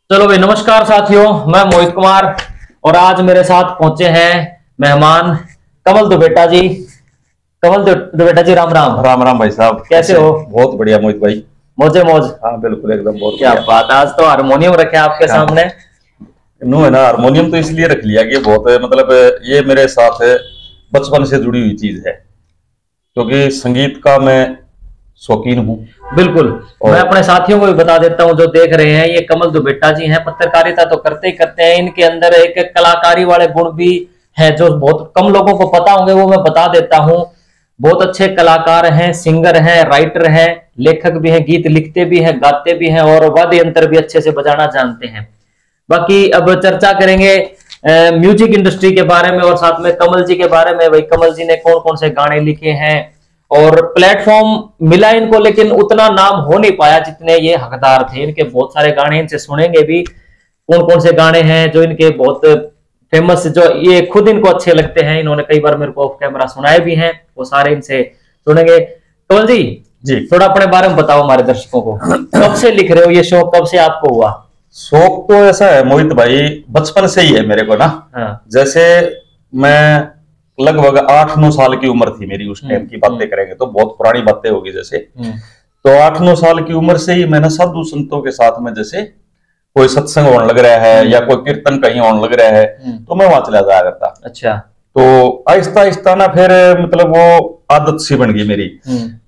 चलो भाई, नमस्कार साथियों। मैं मोहित कुमार और आज मेरे साथ पहुंचे हैं मेहमान कमल दुबेटा जी। कमल दुबेटा जी, राम राम। राम राम भाई साहब, कैसे हो? बहुत बढ़िया मोहित भाई। मौजे मौज। हाँ बिल्कुल एकदम बहुत क्या बढ़िया। बात, आज तो हारमोनियम रखे आपके हाँ। सामने। नो है ना, हारमोनियम तो इसलिए रख लिया कि बहुत मतलब ये मेरे साथ बचपन से जुड़ी हुई चीज है, क्योंकि संगीत का मैं शौकीन हूँ। बिल्कुल। मैं अपने साथियों को भी बता देता हूँ जो देख रहे हैं, ये कमल दुबेटा जी हैं। पत्रकारिता तो करते ही करते हैं, इनके अंदर एक कलाकारी वाले गुण भी है जो बहुत कम लोगों को पता होंगे, वो मैं बता देता हूँ। बहुत अच्छे कलाकार हैं, सिंगर हैं, राइटर हैं, लेखक भी हैं, गीत लिखते भी हैं, गाते भी हैं और वाद्य यंत्र भी अच्छे से बजाना जानते हैं। बाकी अब चर्चा करेंगे म्यूजिक इंडस्ट्री के बारे में और साथ में कमल जी के बारे में। भाई, कमल जी ने कौन कौन से गाने लिखे हैं और प्लेटफॉर्म मिला इनको, लेकिन उतना नाम हो नहीं पाया जितने ये हकदार थे। इनके बहुत सारे गाने, इनसे सुनेंगे भी कौन कौन से गाने हैं जो इनके बहुत फेमस, जो ये खुद इनको अच्छे लगते हैं। इन्होंने कई बार मेरे को ऑफ कैमरा सुनाए भी हैं, वो सारे इनसे सुनेंगे। कमल जी जी थोड़ा अपने बारे में बताओ हमारे दर्शकों को। कब से लिख रहे हो, ये शौक कब से आपको हुआ? शौक तो ऐसा है मोहित भाई, बचपन से ही है मेरे को ना। हाँ। जैसे मैं लगभग 8-9 साल की उम्र थी मेरी, उस टाइम की बातें करेंगे तो बहुत पुरानी बातें होगी। जैसे तो 8-9 साल की उम्र से ही मैंने साधु संतों के साथ में, जैसे कोई सत्संग होने लग रहा है या कोई कीर्तन कहीं होने लग रहा है तो मैं वहां चला जाया करता। अच्छा। तो आहिस्ता आहिस्ता ना फिर मतलब वो आदत सी बन गई मेरी।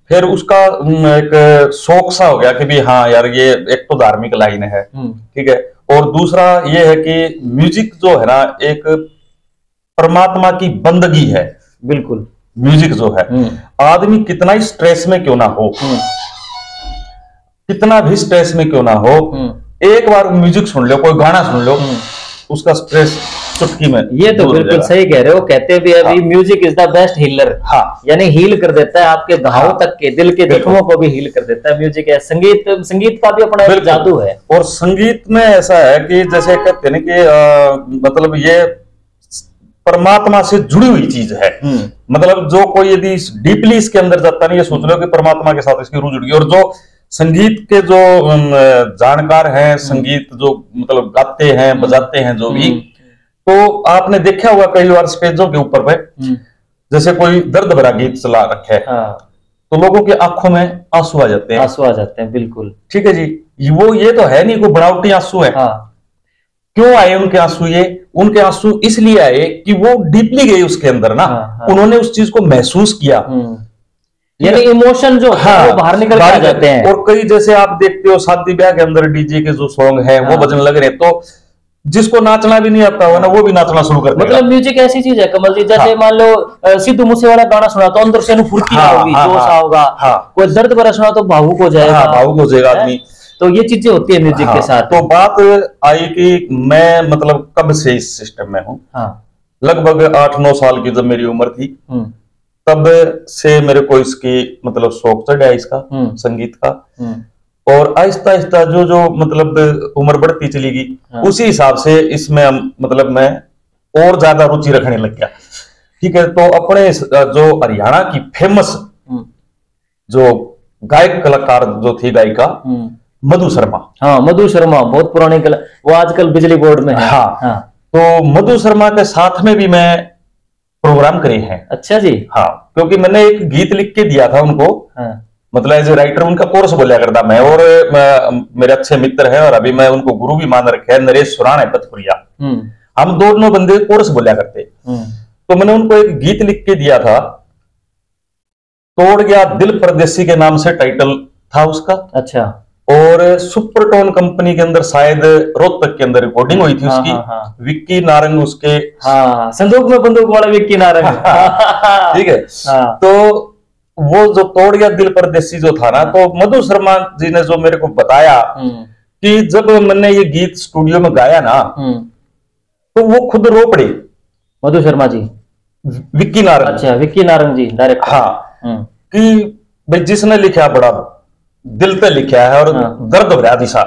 फिर उसका एक शौक सा हो गया कि भी हाँ यार, ये एक तो धार्मिक लाइन है, ठीक है, और दूसरा ये है कि म्यूजिक जो है ना एक परमात्मा की बंदगी है। बिल्कुल। म्यूजिक जो है, आदमी कितना ही स्ट्रेस में क्यों ना हो, कितना भी स्ट्रेस में क्यों ना हो, एक बार म्यूजिक सुन लो, कोई गाना सुन लो, उसका स्ट्रेस चुटकी में। ये तो बिल्कुल सही कह रहे हो। कहते भी अभी music is the best healer. हाँ, यानी हील कर देता है आपके घाव तक के, दिल के जख्मों को भी हील कर देता है म्यूजिक। है संगीत, संगीत का भी अपना एक जादू है। और संगीत में ऐसा है कि जैसे कहते हैं कि मतलब ये परमात्मा से जुड़ी हुई चीज है। मतलब जो कोई यदि डीपली इसके अंदर जाता नहीं, ये सोच लो कि परमात्मा के साथ इसकी रूह जुड़ गई। और जो संगीत के जो जानकार हैं, संगीत जो मतलब गाते हैं, बजाते हैं जो भी, तो आपने देखा होगा कई बार स्टेजों के ऊपर पे जैसे कोई दर्द भरा गीत चला रखे है, तो लोगों की आंखों में आंसू आ जाते हैं। आंसू आ जाते हैं, बिल्कुल ठीक है जी। वो ये तो है नहीं कोई बनावटी आंसू है। क्यों आए उनके आंसू? ये उनके आंसू इसलिए आए कि वो डीपली गए उसके अंदर ना। उन्होंने उस चीज को महसूस किया, यानी इमोशन जो वो बाहर निकल के आ जाते हैं। और कई जैसे आप देखते हो शादी ब्याह के अंदर डीजे के जो सॉन्ग है वो बजने लग रहे, तो जिसको नाचना भी नहीं आता होगा ना, वो भी नाचना शुरू कर देगा। मतलब म्यूजिक ऐसी चीज है कमल जी, जैसे मान लो सिद्धू मूसेवाला गाना सुना तो अंदर से फुर्ती होगी, जोश होगा। कोई दर्द भरा सुना तो भावुक हो जाएगा, भावुक हो जाएगा आदमी। तो ये चीजें होती है म्यूजिक के साथ। तो बात आई कि मैं मतलब कब से इस सिस्टम में हूँ। लगभग 8-9 साल की जब मेरी उम्र थी, तब से मेरे को इसकी मतलब शौक चढ़ा इसका, संगीत का। और आहिस्ता आहिस्ता जो जो मतलब उम्र बढ़ती चली गई, उसी हिसाब से इसमें मतलब मैं और ज्यादा रुचि रखने लग गया। ठीक है, तो अपने जो हरियाणा की फेमस जो गायक कलाकार जो थी, गायिका मधु शर्मा। हाँ, मधु शर्मा बहुत पुरानी कला, वो आजकल बिजली बोर्ड में है। हाँ। तो मधु शर्मा के साथ में भी मैं प्रोग्राम करे हैं। अच्छा जी। हाँ, क्योंकि मैंने एक गीत लिख के दिया था उनको। मतलब एज ए राइटर उनका कोर्स बोलिया करता मैं, और मेरे अच्छे मित्र हैं और अभी मैं उनको गुरु भी मान रखे हैं, नरेश सुरान है पथपुरिया। हम दोनों बंदे कोर्स बोलिया करते। तो मैंने उनको एक गीत लिख के दिया था, तोड़ गया दिल परदेसी के नाम से टाइटल था उसका। अच्छा। और सुपरटोन कंपनी के अंदर शायद रोहतक के अंदर रिकॉर्डिंग हुई थी उसकी। विक्की नारंग उसके संदूक में बंदूक वाला विक्की नारंग। ठीक है। तो वो जो तोड़ गया दिल परदेसी जो था ना, तो मधु शर्मा जी ने जो मेरे को बताया कि जब मैंने ये गीत स्टूडियो में गाया ना, तो वो खुद रो पड़े। मधु शर्मा जी? विक्की नारंग। अच्छा, विक्की नारंग जी डायरेक्ट। हाँ, कि भाई जिसने लिखा बड़ा दिल पे लिखा है और दर्द भरा दिशा।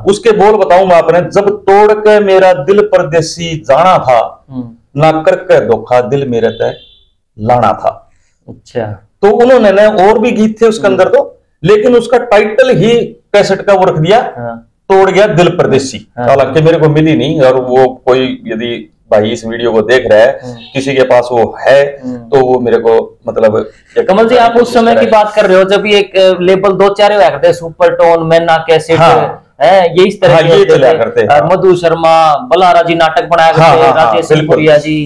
उसके बोल बताऊं मैं आपने, जब तोड़ के मेरा दिल परदेसी जाना था, ना करके धोखा दिल मेरे तय लाना था। अच्छा। तो उन्होंने और भी गीत थे उसके अंदर, तो लेकिन उसका टाइटल ही कैसेट का वो रख दिया तोड़ गया दिल परदेसी। हालांकि मेरे को मिली नहीं, और वो कोई यदि भाई इस वीडियो को देख रहा है, किसी के पास वो है तो वो मेरे को मतलब। कमल जी, आप उस समय की बात कर रहे हो जब ये एक लेबल 2-4 हुआ करते, सुपर टोन, मैना कैसेट है, ये इस तरह ये चला करते। मधु शर्मा, बल्लारा जी नाटक बनाया करते, राजेश सिंहपुरिया जी,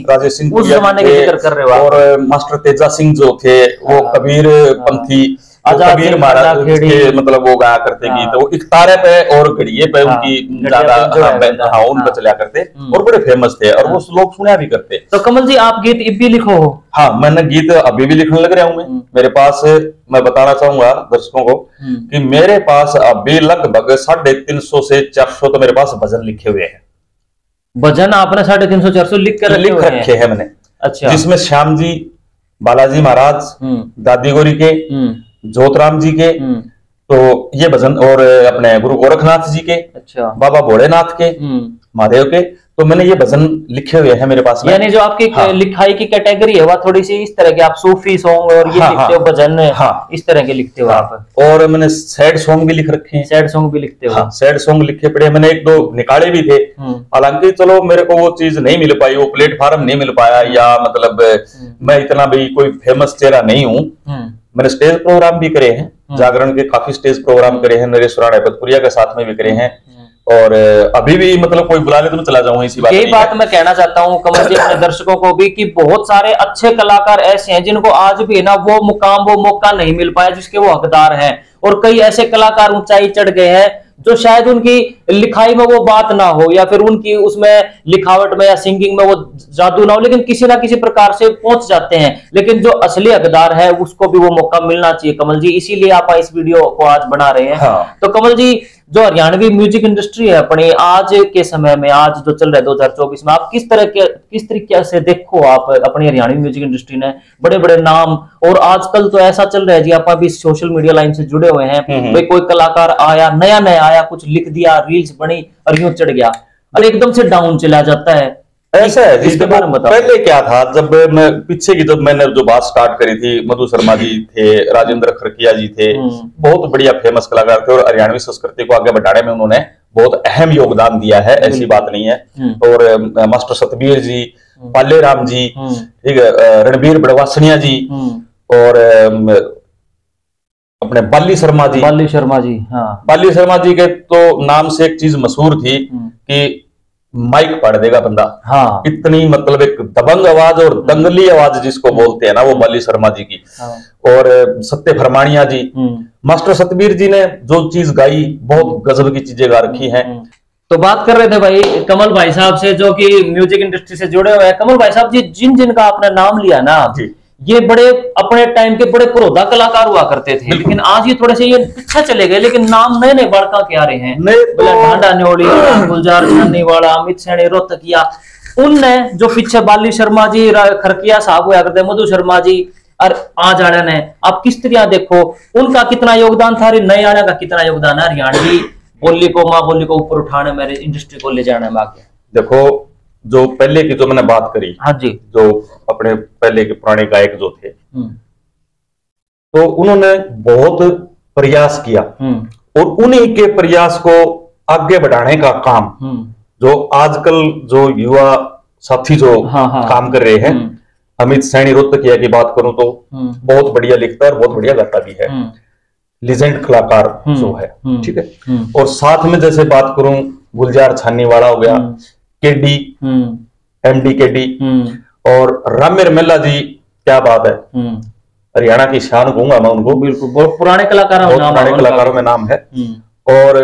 उस जमाने के जिक्र कर रहे हो। और मास्टर तेजा सिंह जो थे, वो कबीर पंथी, कबीर महाराज के मतलब वो गाया करते गीत, वो एक तारे पे और घड़िए पे उनकी ज्यादा उन पे चला करते, और बड़े फेमस थे, और वो लोग सुना भी करते। तो कमल जी, आप गीत अब भी लिखो हो? हाँ, मैंने गीत अभी भी लिखने लग रहा हूँ मैं। मेरे पास, मैं बताना चाहूंगा दर्शकों को कि मेरे पास अभी लगभग 350 से 400 तो मेरे पास भजन लिखे हुए हैं। भजन आपने 350-400 लिख रखे हैं मैंने। अच्छा। जिसमें श्याम जी, बालाजी महाराज, दादी गौरी के, ज्योतराम जी के, तो ये भजन, और अपने गुरु गोरखनाथ जी के, अच्छा, बाबा भोलेनाथ के, महादेव के, तो मैंने ये भजन लिखे हुए हैं मेरे पास में। यानी जो आपकी लिखाई की कैटेगरी है वह थोड़ी सी इस तरह के, आप सूफी सॉन्ग और ये लिखते हो, भजन इस तरह के लिखते हो आप? और मैंने सैड सॉन्ग भी लिख रखे हैं। सैड सॉन्ग भी लिखते हो? सैड सॉन्ग लिखे पड़े, मैंने 1-2 निकाले भी थे। हालांकि चलो मेरे को वो चीज नहीं मिल पाई, वो प्लेटफॉर्म नहीं मिल पाया, या मतलब मैं इतना भी कोई फेमस चेहरा नहीं हूँ। मैंने स्टेज प्रोग्राम भी करे हैं, जागरण के काफी स्टेज प्रोग्राम करे हैं, नरेश राणेपतपुरिया के साथ में भी करे हैं, और अभी भी मतलब कोई बुला ले तो मैं चला जाऊंगा। इसी बात, यही बात मैं कहना चाहता हूँ कमल जी अपने दर्शकों को भी, कि बहुत सारे अच्छे कलाकार ऐसे हैं जिनको आज भी ना वो मुकाम, वो मौका नहीं मिल पाया जिसके वो हकदार हैं, और कई ऐसे कलाकार ऊंचाई चढ़ गए हैं जो शायद उनकी लिखाई में वो बात ना हो, या फिर उनकी उसमें लिखावट में या सिंगिंग में वो जादू ना हो, लेकिन किसी ना किसी प्रकार से पहुंच जाते हैं। लेकिन जो असली हकदार है उसको भी वो मौका मिलना चाहिए कमल जी, इसीलिए आप इस वीडियो को आज बना रहे हैं। तो कमल जी, जो हरियाणवी म्यूजिक इंडस्ट्री है अपनी आज के समय में, आज जो चल रहा है 2024 में, आप किस तरीके से देखो आप अपनी हरियाणवी म्यूजिक इंडस्ट्री ने बड़े बड़े नाम, और आजकल तो ऐसा चल रहा है जी, आप अभी सोशल मीडिया लाइन से जुड़े हुए हैं, भाई कोई कलाकार आया, नया आया, कुछ लिख दिया, रील्स बनी और यूं चढ़ गया, और एकदम से डाउन चला जाता है। ऐसा है जिसके बारे में बताओ। पहले क्या था, जब मैं पीछे की, जब मैंने जो बात स्टार्ट करी थी, मधु शर्मा जी थे, राजेंद्र खरकिया जी थे, बहुत बढ़िया फेमस कलाकार थे, और हरियाणवी संस्कृति को आगे बढ़ाने में उन्होंने बहुत अहम योगदान दिया है, ऐसी बात नहीं है। और मास्टर सतबीर जी, पाले राम जी, ठीक है, रणबीर बड़वासनिया जी, और अपने बाली शर्मा जी। बाली शर्मा जी, हाँ, बाली शर्मा जी के तो नाम से एक चीज मशहूर थी कि माइक पढ़ देगा बंदा। हाँ, इतनी मतलब एक दबंग आवाज और दंगली आवाज जिसको बोलते हैं ना, वो बाली शर्मा जी की। हाँ। और सत्य फरमानिया जी, मास्टर सतबीर जी ने जो चीज गाई, बहुत गजब की चीजें गा रखी हैं। तो बात कर रहे थे भाई कमल भाई साहब से, जो कि म्यूजिक इंडस्ट्री से जुड़े हुए हैं। कमल भाई साहब जी, जिन का आपने नाम लिया ना जी, ये बड़े अपने टाइम के बड़े पुरोधा कलाकार हुआ करते थे, लेकिन आज ये थोड़े से ये पीछे चले गए, लेकिन नाम नए नए बड़का के आ रहे हैं। ढांडा न्योली, गुलजार छानीवाला, अमित सैनी, रोहतकिया, उनने जो पीछे बाली शर्मा जी, खरकिया साहब हुआ करते, मधु शर्मा जी, और आज आने ने, आप किस तरह देखो उनका कितना योगदान था, नए आने का कितना योगदान है हरियाणवी बोली को, माँ बोली को ऊपर उठाने में, इंडस्ट्री को ले जाने में आगे। देखो, जो पहले की जो मैंने बात करी, हाँ जी, जो अपने पहले के पुराने गायक जो थे, तो उन्होंने बहुत प्रयास किया, और उन्हीं के प्रयास को आगे बढ़ाने का काम जो आजकल जो युवा साथी जो काम कर रहे हैं, अमित सैनी रोहतकिया की बात करूं तो बहुत बढ़िया लिखता है और बहुत बढ़िया गाता भी है, लीजेंड कलाकार जो है, ठीक है। और साथ में जैसे बात करूं, गुलजार छानीवाला हो गया, केडी, एमडी केडी, और रामेर मेला जी, क्या बात है, हरियाणा की शान कहूंगा मैं उनको। बिल्कुल, बहुत पुराने कलाकारों में नाम है। और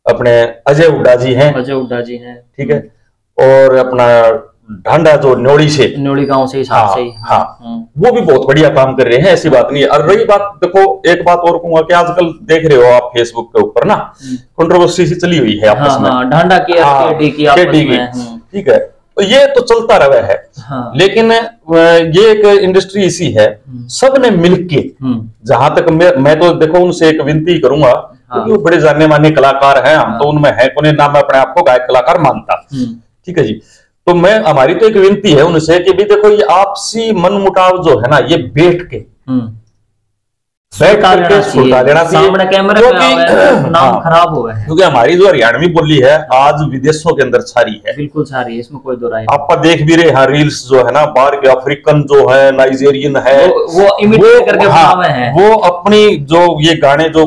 अपने अजय हुड्डा जी हैं, ठीक है। और अपना ढांडा जो न्योली गांव से, वो भी बहुत बढ़िया काम कर रहे हैं, ऐसी बात नहीं है। और रही बात, देखो एक बात और कहूंगा कि आजकल देख रहे हो आप फेसबुक के ऊपर ना कंट्रोवर्सी सी चली हुई है आपस में, ढांडा की, ठीक है, तो ये तो चलता रहा है। लेकिन ये एक इंडस्ट्री ऐसी है, सबने मिलके, जहां तक मैं तो देखो उनसे एक विनती करूंगा, क्योंकि वो बड़े जाने माने कलाकार हैं, हम तो उनमें है, कोने नाम अपने आप को गायक कलाकार मानता, ठीक है जी। तो मैं, हमारी तो एक विनती है उनसे कि भी देखो, ये आपसी मन मुटाव जो है ना, ये बैठ के बैठ करके सुलटा लेना चाहिए, सामने कैमरे पे नाम खराब हुआ है। क्योंकि हमारी जो हरियाणवी बोली है आज विदेशों के अंदर छारी है, बिल्कुल छारी है, इसमें कोई दो राय। आप देख भी रहे हैं रील्स जो है ना, बाहर के अफ्रीकन जो है, नाइजेरियन है, वो इमिटेट करके बनावे हैं, वो अपनी जो ये गाने जो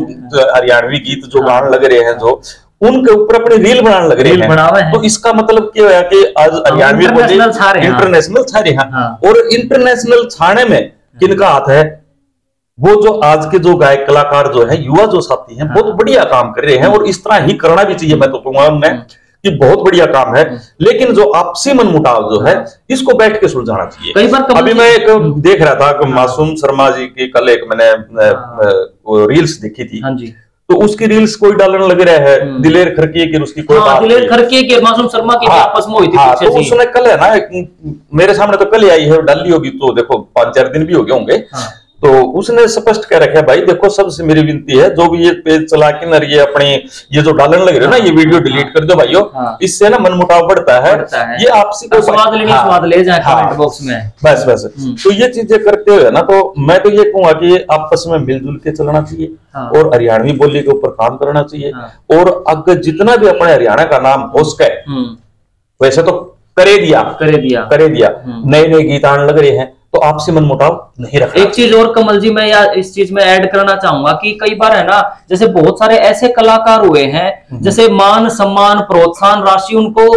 हरियाणवी गीत जो गाने लग रहे हैं, जो उनके ऊपर अपनी रील बनाने लग रहे हैं। तो इसका मतलब क्या है कि आज हरियाणवी बोली इंटरनेशनल छारे हैं, और इंटरनेशनल छाने में किनका हाथ है? वो जो आज के जो गायक कलाकार जो है, युवा जो साथी हैं, बहुत बढ़िया काम कर रहे हैं, और इस तरह ही करना भी चाहिए। मैं तो कहूंगा उन्हें कि बहुत बढ़िया काम है, लेकिन जो आपसी मनमुटाव जो है इसको बैठ के सुलझाना चाहिए। कई बार अभी मैं एक देख रहा था कि मासूम शर्मा जी की कल एक मैंने रील्स देखी थी, तो उसकी रील्स कोई डालने लग रहा है दिलेर खरकी की, उसकी कोई बात दिलेर खरकी की मासूम शर्मा की आपस में हुई थी। तो उसने कल है ना, मेरे सामने तो कल आई है, डाली होगी तो देखो 5-4 दिन भी हो गए होंगे, तो उसने स्पष्ट कह रखा है, भाई देखो सबसे मेरी विनती है, जो भी ये पेज चला के ना ये अपने ये जो डालने लग रहे हो ना, ये वीडियो डिलीट कर दो भाइयों, इससे ना मनमुटाव बढ़ता है, ये आपसी को स्वाद ले जाए कमेंट बॉक्स में, बस बस। तो ये चीजें करते हुए ना, तो मैं तो ये कहूंगा कि आपस में मिलजुल के चलना चाहिए, और हरियाणवी बोली के ऊपर काम करना चाहिए, और अगर जितना भी अपने हरियाणा का नाम हो सके, वैसे तो करे दिया नए नए गीत आने लग रहे हैं, तो आपसे मनमुटाव नहीं रखना। एक चीज और कमल जी, मैं इस चीज में ऐड करना चाहूंगा कि कई बार है ना, जैसे बहुत सारे ऐसे कलाकार हुए हैं जैसे मान सम्मान प्रोत्साहन राशि उनको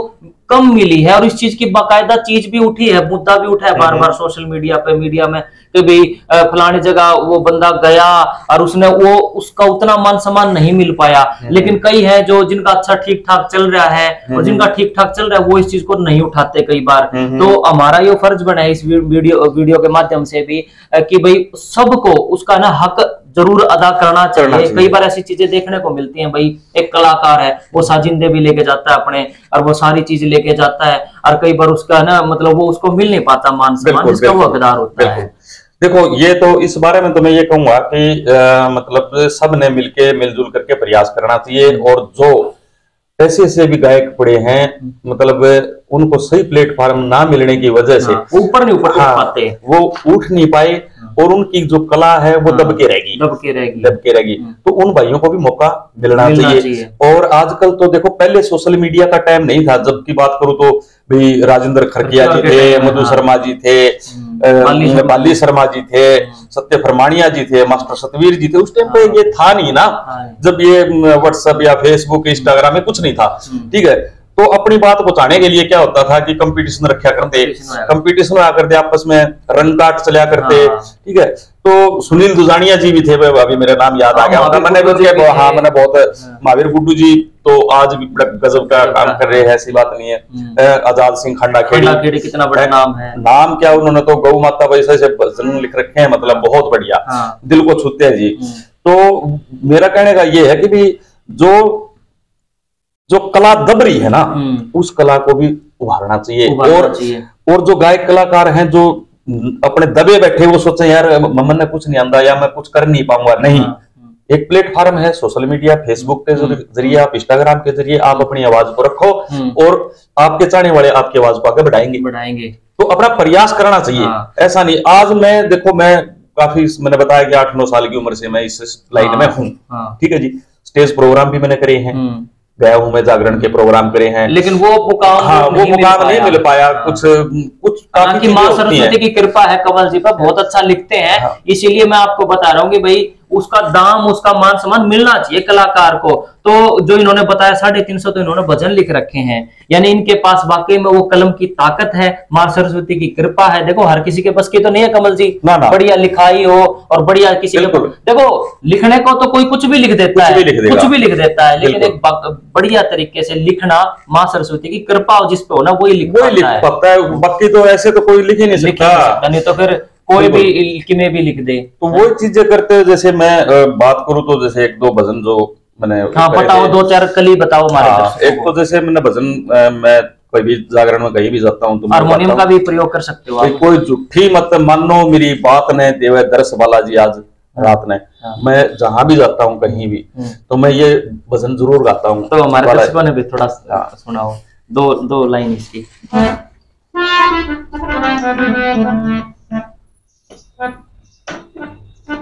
कम मिली है, और इस चीज की बाकायदा चीज भी उठी है, मुद्दा भी उठा है बार बार सोशल मीडिया पे, मीडिया में, कि भाई फलानी जगह वो बंदा गया और उसने वो उसका उतना मान सम्मान नहीं मिल पाया। लेकिन कई है जो जिनका अच्छा ठीक ठाक चल रहा है, और जिनका ठीक ठाक चल रहा है वो इस चीज को नहीं उठाते कई बार। तो हमारा ये फर्ज बना है इस वीडियो के माध्यम से भी कि भाई सबको उसका ना हक जरूर अदा करना चाहिए। कई बार ऐसी चीजें देखने को मिलती हैं, भाई एक कलाकार है वो साजिंदे भी लेके जाता है अपने, और वो सारी चीज लेके जाता है, और कई बार उसका ना मतलब वो उसको मिल नहीं पाता मान सम्मान जिसका वो हकदार होता है। देखो ये तो इस बारे में तो मैं ये कहूंगा कि मतलब सब ने मिलके मिलजुल करके प्रयास करना चाहिए, और जो ऐसे भी गायक पड़े हैं, मतलब उनको सही प्लेटफॉर्म ना मिलने की वजह से ऊपर नहीं पाते, वो उठ नहीं पाए, और उनकी जो कला है वो दबके रहेगी। तो उन भाइयों को भी मौका मिलना चाहिए। और आजकल तो देखो, पहले सोशल मीडिया का टाइम नहीं था, जब की बात करूं तो भाई राजेंद्र खरकिया जी थे, मधु शर्मा जी थे, बाली शर्मा जी थे, सत्य फरमानिया जी थे, मास्टर सतवीर जी थे। उस टाइम पे ये था नहीं ना, जब ये व्हाट्सएप या फेसबुक इंस्टाग्राम में कुछ नहीं था, ठीक है। तो अपनी बात पहुंचाने के लिए क्या होता था कि कंपटीशन रखा करते, कंपटीशन हुआ करते, आपस में रन काट चला करते, ठीक है। तो सुनील दुजानिया जी भी थे, अभी मेरा नाम याद आ गया, मैंने बहुत महावीर गुड्डू जी तो आज भी गजब का काम कर रहे हैं, ऐसी बात नहीं है। आजाद सिंह खंडा खेड़ी कितना बड़ा नाम है, नाम क्या, उन्होंने तो गौ माता वैसे से भजन लिख रखे हैं, मतलब बहुत बढ़िया, दिल को छूते हैं जी। तो मेरा कहने का ये है कि भी जो कला दब रही है ना, उस कला को भी उभारना चाहिए, और जो गायक कलाकार हैं जो अपने दबे बैठे, वो सोचे यार ममन ने कुछ नहीं आंदा या मैं कुछ कर नहीं पाऊंगा, नहीं। एक प्लेटफॉर्म है सोशल मीडिया, फेसबुक के जरिए, आप इंस्टाग्राम के जरिए आप अपनी आवाज को रखो, और आपके चाहने वाले आपकी आवाज को आगे बढ़ाएंगे। तो अपना प्रयास करना चाहिए। ऐसा नहीं, आज मैं देखो, मैं काफी, मैंने बताया कि 8-9 साल की उम्र से मैं इस लाइन में हूँ, ठीक है जी। स्टेज प्रोग्राम भी मैंने करे हैं, गया हूं मैं, जागरण के प्रोग्राम करे हैं, लेकिन वो मुकाम नहीं मिल पाया। कुछ काफी मां सरस्वती की कृपा है कमल जी पर, बहुत अच्छा लिखते हैं, इसीलिए मैं आपको बता रहा हूँ कि भाई उसका दाम, उसका मान सम्मान मिलना चाहिए कलाकार को। तो जो इन्होंने बताया 350 तो इन्होंने भजन लिख रखे हैं, यानी इनके पास वाकई में वो कलम की ताकत है, मां सरस्वती की कृपा है। देखो हर किसी के बस की तो नहीं है कमल जी, बढ़िया लिखाई हो और बढ़िया किसी के, देखो लिखने को तो कोई कुछ भी लिख देता है, कुछ भी लिख देता है, लेकिन एक बढ़िया तरीके से लिखना मां सरस्वती की कृपा जिस पे हो ना, वही लिख पाता है। बाकी तो ऐसे तो कोई लिख ही नहीं सकता, नहीं तो फिर कोई भी इल्की में भी लिख दे। तो वो चीजें करते हैं, जैसे मैं बात करूं तो जैसे 1-2 भजन जो मैंने, बताओ 2-4 कल ही बताओ हमारे। एक तो जैसे मैंने भजन, मैं कोई भी जागरण में कहीं भी जाता हूँ तो हारमोनियम का भी प्रयोग कर सकते हो आप। कोई झूठी मत मानो मेरी बात ने, देवे दरस बालाजी आज रात ने। मैं जहां भी जाता हूँ कहीं भी, तो मैं ये भजन जरूर गाता हूँ। तो हमारे दर्शकों ने भी थोड़ा सुनाओ, दो लाइन इसकी। वो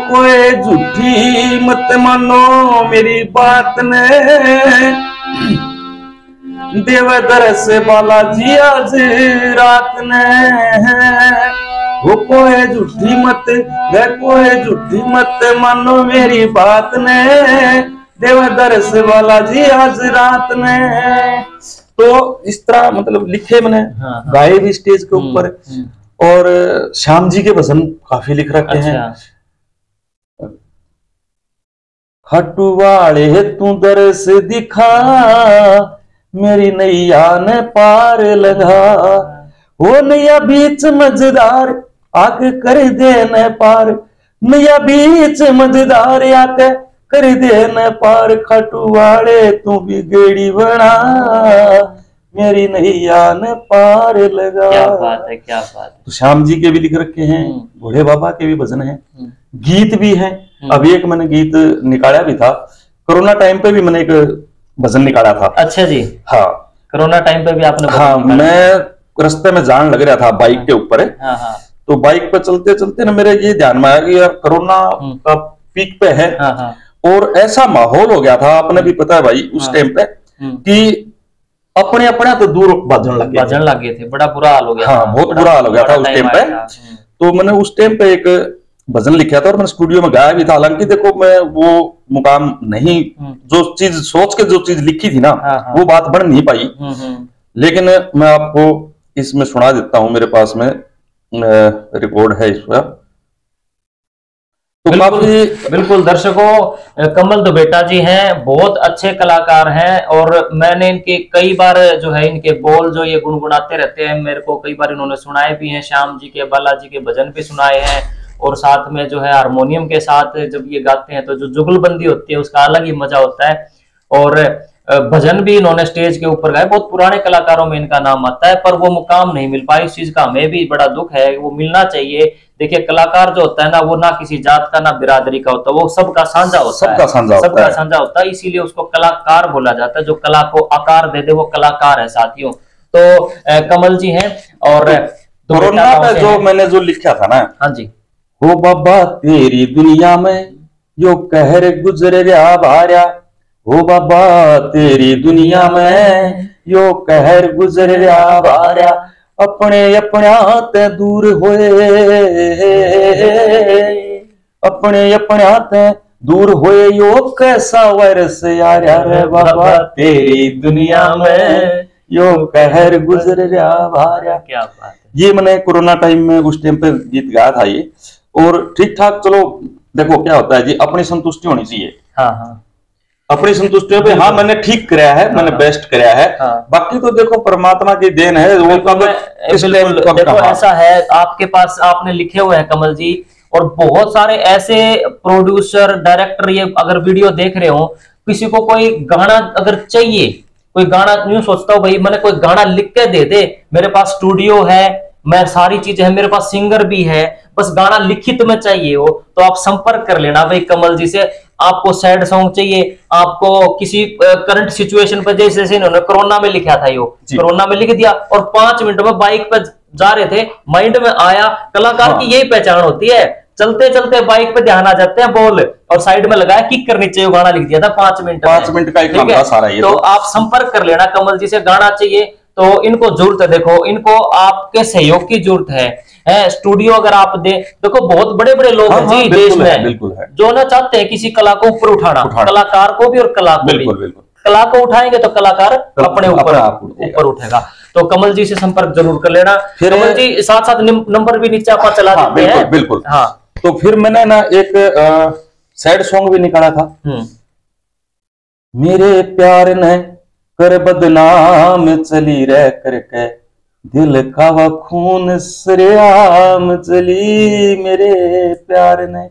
कोई झूठी मत मानो मेरी बात ने, देव दरस बालाजी आज रात ने। वो कोई झूठी मत मानो मेरी बात ने, देव दरस बालाजी आज रात ने। तो इस तरह मतलब लिखे मैंने, गाए भी स्टेज के ऊपर, और श्याम जी के भजन काफी लिख रखे हैं। खट्टू वाले तू दरस दिखा, मेरी नैया ने पार लगा। वो नैया बीच मजेदार आके कर दे न पार, नैया बीच मजेदार आके कर दे न पार। खट्टू वाले तू भी गेड़ी बना, मेरी नैया ने पार लगा। क्या बात है, क्या बात है। तो श्याम जी के भी लिख रखे हैं, बूढ़े बाबा के भी भजन हैं, गीत भी हैं। अभी एक मैंने गीत निकाला भी था, कोरोना टाइम पे भी मैंने एक भजन निकाला था। अच्छा जी। हाँ, कोरोना टाइम पे भी आपने? हाँ, मैं रास्ते में जान लग रहा था बाइक के ऊपर है। हाँ हाँ। तो बाइक पे चलते चलते ना मेरे ये ध्यान में आया कि यार कोरोना का पीक पे है। हाँ हाँ। और ऐसा माहौल हो गया था, आपने भी पता है भाई उस टाइम पे, कि अपने अपने तो दूर भजन लग गए थे, बड़ा बुरा हाल हो गया। हाँ, बहुत बुरा हाल हो गया था उस टाइम पे। तो मैंने उस टाइम पे एक भजन लिखा था और मैंने स्टूडियो में गाया भी था। हालांकि देखो मैं वो मुकाम नहीं, जो चीज सोच के जो चीज लिखी थी ना, वो बात बन नहीं पाई। लेकिन मैं आपको इसमें सुना देता हूँ, मेरे पास में रिकॉर्ड है इसका। तो बिल्कुल दर्शकों, कमल दुबेटा जी हैं, बहुत अच्छे कलाकार हैं, और मैंने इनके कई बार जो है इनके बोल जो ये गुनगुनाते रहते हैं, मेरे को कई बार इन्होंने सुनाए भी हैं। श्याम जी के, बालाजी के भजन भी सुनाए हैं, और साथ में जो है हारमोनियम के साथ जब ये गाते हैं तो जो जुगलबंदी होती है उसका अलग ही मजा होता है। और भजन भी इन्होंने स्टेज के ऊपर गाए, बहुत पुराने कलाकारों में इनका नाम आता है, पर वो मुकाम नहीं मिल पाई। इस चीज का हमें भी बड़ा दुख है, वो मिलना चाहिए। देखिए, कलाकार जो होता है ना, वो ना किसी जात का ना बिरादरी का होता है, वो सबका साझा होता है, सबका साझा होता है, इसीलिए उसको कलाकार बोला जाता है। जो कला को आकार दे दे वो कलाकार है साथियों। तो कमल जी हैं, और कोरोना पे जो मैंने जो लिखा था ना, हाँ जी, हो बाबा तेरी दुनिया में यो कहर गुजर रहा भार्या, हो बाबा तेरी दुनिया में यो कहर गुजर रहा भार्या। अपने अपना ते दूर होए, अपने अपना ते दूर होए यो कैसा वायरस यार रे बाबा तेरी दुनिया में यो कहर गुजर रहा भार्या। क्या बात है। ये मैंने कोरोना टाइम में उस टाइम पे गीत गाया था ये, और ठीक ठाक। चलो देखो क्या होता है जी, अपनी संतुष्टि होनी चाहिए। हाँ हाँ, अपनी संतुष्टि पे, हाँ मैंने ठीक कराया है, मैंने बेस्ट कराया है। बाकी तो देखो परमात्मा की देन है, वो कब देखो ऐसा है, आपके पास आपने लिखे हुए हैं कमल जी, और बहुत सारे ऐसे प्रोड्यूसर डायरेक्टर ये अगर वीडियो देख रहे हो, किसी को कोई गाना अगर चाहिए, कोई गाना यूं सोचता हूँ भाई मैंने कोई गाना लिख के दे दे, मेरे पास स्टूडियो है, मैं सारी चीजें है, मेरे पास सिंगर भी है, बस गाना लिखित में चाहिए हो तो आप संपर्क कर लेना भाई कमल जी से। आपको सैड सॉन्ग चाहिए, आपको किसी करंट सिचुएशन पर, जैसे इन्होंने कोरोना में लिखा था, यो कोरोना में लिख दिया और 5 मिनट में बाइक पे जा रहे थे, माइंड में आया। कलाकार की यही पहचान होती है, चलते चलते बाइक पे ध्यान आ जाते हैं, बोल और साइड में लगाया, किक करनी चाहिए, गाना लिख दिया था 5 मिनट का एक काम था सारा ये। तो आप संपर्क कर लेना कमल जी से, गाना चाहिए तो इनको जरूरत है। देखो, इनको आपके सहयोग की जरूरत है। स्टूडियो अगर आप दे, देखो बहुत बड़े बड़े लोग हैं जी देश में, बिल्कुल है, जो ना चाहते हैं किसी कला को ऊपर उठाना, कलाकार को भी और कला को भी। कला को उठाएंगे तो कलाकार अपने ऊपर उठेगा। तो कमल जी से संपर्क जरूर कर लेना। कमल जी साथ साथ नंबर भी नीचे आप चला देते हैं। बिल्कुल, हाँ। तो फिर मैंने ना एक सैड सॉन्ग भी निकाला था, मेरे प्यार ने कर बदनाम चली रह करके, दिल का व खून सरेआम चली, मेरे प्यार ने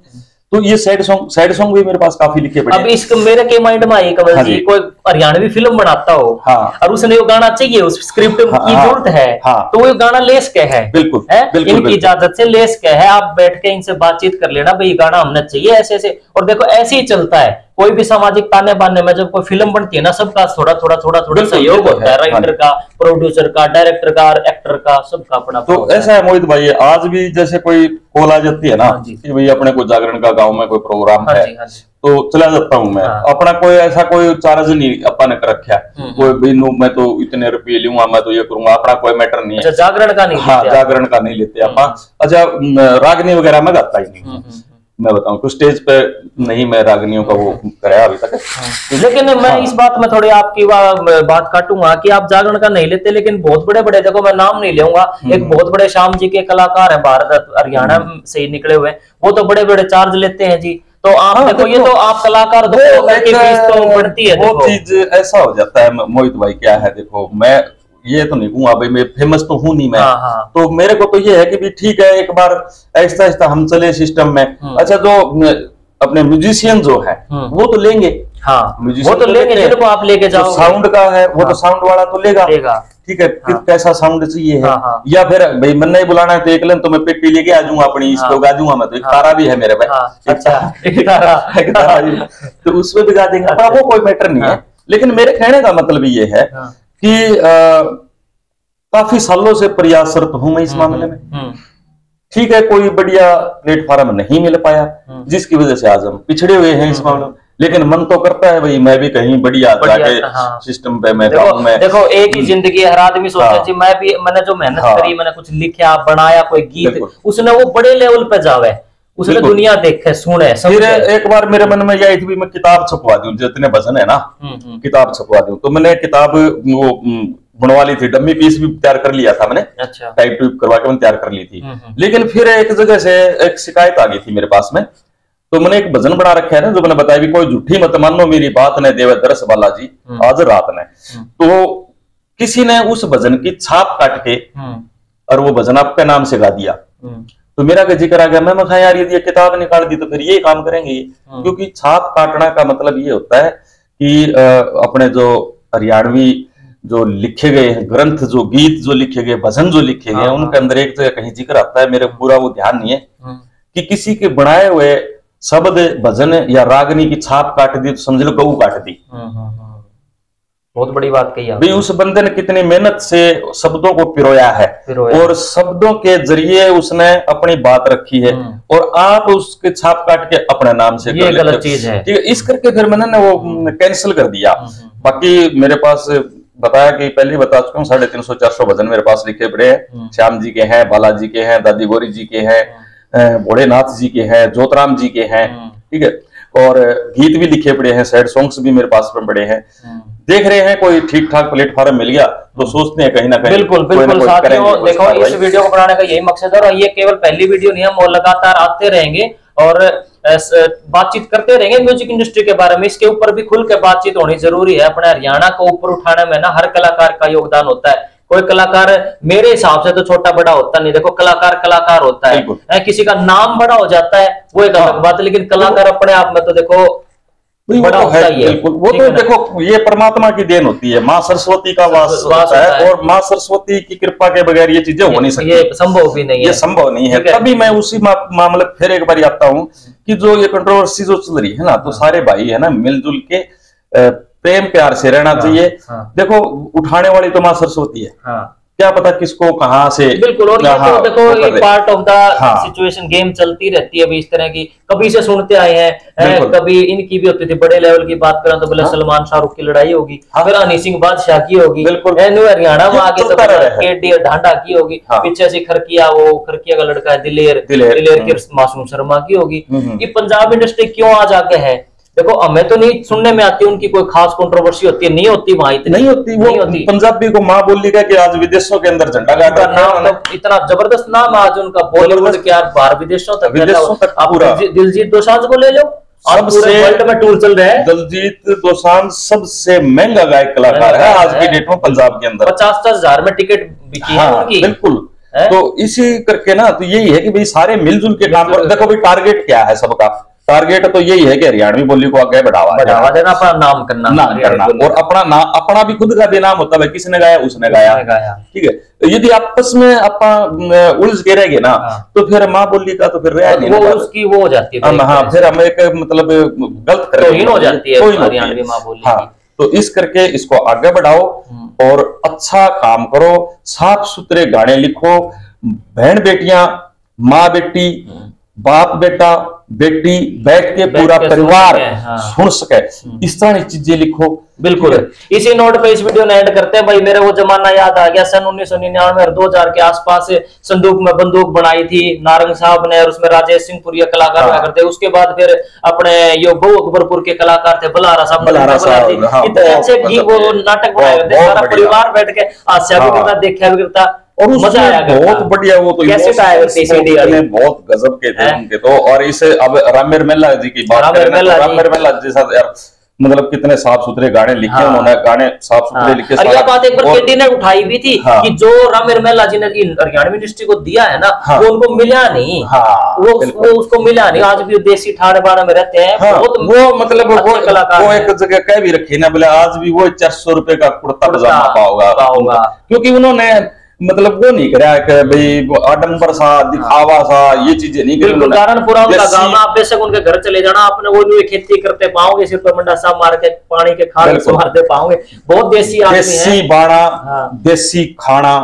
तो ये सैड सॉन्ग भी मेरे पास काफी लिखे पड़े। अब इसको मेरे के माइंड में आई कमल जी, कोई हरियाणवी फिल्म बनाता हो और उसने वो गाना चाहिए, उस स्क्रिप्ट की जरूरत है, तो वो गाना लेस के है, बिल्कुल इनकी इजाजत से लेस के है, आप बैठ के इनसे बातचीत कर लेना भाई गाना हमने चाहिए ऐसे ऐसे। और देखो ऐसे ही चलता है, कोई भी सामाजिक ताने बाने में जब कोई फिल्म बनती है ना, सबका थोड़ा थोड़ा थोड़ा थोड़ा सहयोग होता है, राइटर का, प्रोड्यूसर का, डायरेक्टर का, एक्टर का, सबका अपना। तो ऐसा है मोहित भाई, आज भी जैसे कोई कॉल आ जाती है ना कि भाई अपने को जागरण का गांव में कोई प्रोग्राम है, तो चला जाता हूँ मैं। अपना कोई ऐसा कोई चार्ज नहीं अपन ने कर रखा, कोई भाई मैं तो इतने रुपये लूंगा, मैं तो ये करूंगा, अपना कोई मैटर नहीं है। जागरण का नहीं? हाँ, जागरण का नहीं लेते अपन। अच्छा, रागनी वगैरह में गाता ही नहीं, मैं बताऊं कुछ स्टेज पे नहीं मैं रागनियों का वो कराया अभी तक। लेकिन मैं इस बात में थोड़ी आपकी बात काटूंगा कि आप जागरण का नहीं लेते, लेकिन बहुत बड़े बड़े, देखो मैं नाम नहीं लूंगा, एक बहुत बड़े श्याम जी के कलाकार है, भारत हरियाणा से निकले हुए, वो तो बड़े बड़े चार्ज लेते हैं जी। तो आप देखो, ये तो आप कलाकार दो की फीस तो बढ़ती है। वो चीज ऐसा हो जाता है मोहित भाई, क्या है देखो, मैं ये तो नहीं कहूंगा भाई मैं फेमस तो हूं नहीं मैं, तो मेरे को तो ये है कि भी ठीक है, एक बार ऐसा ऐसा हम चले सिस्टम में। अच्छा, जो अपने म्यूजिशियन जो है वो तो लेंगे, वो तो लेंगे, जिनको आप लेके जाओ, साउंड का है वो तो साउंड वाला तो लेगा, ठीक है, कैसा साउंड चाहिए है, या फिर भाई मन नहीं बुलाना है तो एक लन तो मैं पेटी लेके आ जाऊंगा अपनी, इसको गा दूंगा मैं, तो एक तारा भी है मेरे भाई, एक तारा तो उसमें भी गा देंगे, वो कोई मैटर नहीं है। लेकिन मेरे कहने का मतलब ये है कि काफी सालों से प्रयासरत हूं मैं इस मामले में, ठीक है, कोई बढ़िया प्लेटफॉर्म नहीं मिल पाया, जिसकी वजह से आज हम पिछड़े हुए हैं इस मामले में। लेकिन मन तो करता है भाई मैं भी कहीं बढ़िया जाके सिस्टम पे मैं जाऊं। मैं देखो एक ही जिंदगी है, हर आदमी सोचता है मैं भी, मैंने जो मेहनत करी, मैंने कुछ लिखा बनाया कोई गीत, उसने वो बड़े लेवल पे जावे, उसने दुनिया देखे सुने। फिर एक बार मेरे मन में यही थी मैं किताब छपवा दूं, जितने भजन है ना किताब छपवा दूं, तो मैंने किताब वो बनवा ली थी, डम्मी पीस भी तैयार कर लिया था मैंने, अच्छा, टाइप टूप करवा के मैंने तैयार कर ली थी। लेकिन फिर एक जगह से एक शिकायत आ गई थी मेरे पास में, तो मैंने एक भजन बना रखा है ना, जो मैंने बताया भी कोई झूठी मत मानो मेरी बात ने देव दरस बालाजी आज रात ने, तो किसी ने उस भजन की छाप काट के और वो भजन आपके नाम से गा दिया, तो मेरा का जिक्र आ गया। मैं कहा यार यदि ये किताब निकाल दी तो फिर ये काम करेंगे, क्योंकि छाप काटना का मतलब ये होता है कि अपने जो हरियाणवी जो लिखे गए ग्रंथ, जो गीत जो लिखे गए, भजन जो लिखे गए, उनके अंदर एक जगह कहीं जिक्र आता है, मेरे पूरा वो ध्यान नहीं है, कि किसी के बनाए हुए शब्द भजन या रागनी की छाप काट दी तो समझ लो गऊ काट दी। बहुत बड़ी बात कही भाई, उस बंदे ने कितनी मेहनत से शब्दों को पिरोया है, और शब्दों के जरिए उसने अपनी बात रखी है, और आप उसके छाप काट के अपने नाम से, ये गलत चीज है, ठीक है। इस करके फिर मैंने वो कैंसिल कर दिया। बाकी मेरे पास बताया कि पहले ही बता चुका हूँ, 350-400 भजन मेरे पास लिखे पड़े हैं, श्याम जी के हैं, बालाजी के हैं, दादी गौरी जी के हैं, भोलेनाथ जी के हैं, ज्योतराम जी के हैं, ठीक है, और गीत भी लिखे पड़े हैं, सैड सॉन्ग्स भी मेरे पास में पड़े हैं। देख रहे हैं कोई ठीक ठाक प्लेटफॉर्म मिल गया तो सोचते हैं कहीं ना कहीं बिल्कुल बिल्कुल साथियों, देखो इस वीडियो को बनाने का यही मकसद है, और ये केवल पहली वीडियो नहीं है, हम लगातार आते रहेंगे और बातचीत करते रहेंगे म्यूजिक इंडस्ट्री के बारे में। इसके ऊपर भी खुल के बातचीत होनी जरूरी है। अपने हरियाणा को ऊपर उठाने में ना हर कलाकार का योगदान होता है। कोई कलाकार मेरे हिसाब से तो छोटा बड़ा होता नहीं, देखो कलाकार कलाकार होता है, किसी का नाम बड़ा हो जाता है वो एक अलग बात है, लेकिन कलाकार अपने आप में तो देखो बड़ा होता ही है। बिल्कुल, वो तो देखो ये परमात्मा की देन होती है, माँ सरस्वती का वास होता है, और माँ सरस्वती की कृपा के बगैर ये चीजें हो नहीं सकती, ये संभव भी नहीं है, ये संभव नहीं है। तभी मैं उसी मामले फिर एक बार आता हूँ कि जो ये कंट्रोवर्सी जो चल रही है ना, तो सारे भाई है ना मिलजुल के प्रेम प्यार से रहना चाहिए। देखो उठाने वाली तो माँ सरस्वती है, क्या पता किसको कहां से, बिल्कुल। और तो देखो ये part of the situation, game चलती रहती है अभी इस तरह की, कभी से सुनते आए हैं, कभी इनकी भी होती थी। बड़े लेवल की बात करें तो बोले सलमान शाहरुख की लड़ाई होगी, फिर हनी सिंह बादशाह की होगी, हरियाणा में आगे तो केडी ढांडा की होगी, पीछे से खरकिया, वो खरकिया का लड़का है दिलेर की मासूम शर्मा की होगी। ये पंजाब इंडस्ट्री क्यों आज आगे है? देखो हमें तो नहीं सुनने में आती उनकी कोई खास कंट्रोवर्सी होती है, नहीं होती वहां, इतनी नहीं होती। वो पंजाबी को माँ बोली का कि आज विदेशों के अंदर झंडा गाड़ रहा है, इतना जबरदस्त नाम आज उनका, बॉलीवुड के बाहर विदेशों तक। आप दिलजीत दोसांझ को ले लो, सबसे वर्ल्ड में टूर चल रहा है। दिलजीत दोसांझ सबसे महंगा गायक कलाकार है आज की डेट में पंजाब के अंदर, 50-50 हजार में टिकट बिकी है उनकी। बिल्कुल, तो इसी करके ना, तो यही है कि भाई सारे मिलजुल के काम पर। देखो भाई टारगेट क्या है सबका, टारगेट तो यही है कि हरियाणवी बोली को आगे बढ़ावा देना, अपना नाम करना और अपना भी खुद का भी नाम होता है, किसने गाया उसने गाया, ठीक है। तो यदि आपस में आप उलझ के रह गए ना तो फिर माँ बोली का तो फिर रह नहीं, वो उसकी वो हो जाती है, हाँ फिर हमें एक मतलब गलत कर हो जाती है हरियाणवी माँ बोली। हाँ, तो इस करके इसको आगे बढ़ाओ और अच्छा काम करो, साफ सुथरे गाने लिखो, बहन बेटियां, माँ बेटी, बाप बेटा बेटी बैठ के पूरा परिवार सुन सके, इस तरह की चीजें लिखो। बिल्कुल, इसी नोट पे इस वीडियो ने एंड करते हैं भाई। मेरे वो जमाना याद आ गया, सन 1999 और 2000 के आसपास संदूक में बंदूक बनाई थी नारंग साहब ने, और उसमें राजेश सिंह पुरिया कलाकार हुआ करते। उसके बाद फिर अपने यो बहु अकबरपुर के कलाकार थे, बलारा साहब, इतने अच्छे वो नाटक बनाए करते, सारा परिवार बैठ के हास्य भी करता, देखा भी करता, और मजा आया, बहुत बढ़िया। वो तो बहुत गजब के थे उनके तो। और इसे अब रामेर मेला जी की बात करें, रामेर मेला जी साथ यार मतलब कितने साफ सुथरे गाने लिखे उन्होंने, गाने साफ सुथरे लिखे। और यह बात एक बार केडी ने उठाई भी थी कि जो रामेर मेला जी ने हरियाणवी इंडस्ट्री को दिया है ना, वो उनको मिला नहीं, वो उसको मिला नहीं। आज भी देसी ठाणे बाड़ा में रहते हैं, वो मतलब वो एक जगह कह भी रखी ना, बोले आज भी वो 400 रुपए का कुर्ता पजामा पाओगा, क्योंकि उन्होंने मतलब वो नहीं करा कि भाई आडंबर सा दिखावा सा ये चीजें नहीं करी। पूरा उनका गाँव, आप बेशक उनके घर चले जाना, आपने वो खेती करते पाओगे, सिर्फ मंडा सा मार के पानी के खाद मारते पाओगे, बहुत देसी आदमी है, देसी बाड़ा, देसी खाना,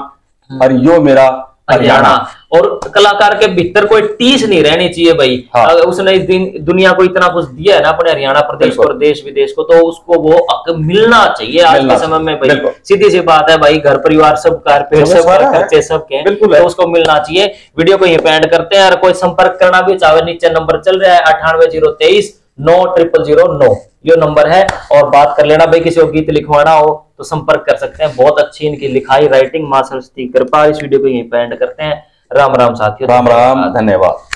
और यो मेरा हरियाणा। और कलाकार के भीतर कोई टीस नहीं रहनी चाहिए भाई। उसने दुनिया को इतना कुछ दिया है ना अपने हरियाणा प्रदेश को, देश विदेश को, तो उसको वो हक मिलना चाहिए आज के समय में भाई। सीधी सी बात है भाई, घर परिवार सब कारपेट सब खर्चे सबके, तो उसको मिलना चाहिए। वीडियो को ये एंड करते हैं। और कोई संपर्क करना भी चाहे, नीचे नंबर चल रहा है 980329 9009 ये नंबर है, और बात कर लेना भाई। किसी को गीत लिखवाना हो तो संपर्क कर सकते हैं, बहुत अच्छी इनकी लिखाई राइटिंग, मां सरस्वती कृपा। इस वीडियो को यहीं पे एंड करते हैं। राम राम साथियों, राम राम, धन्यवाद।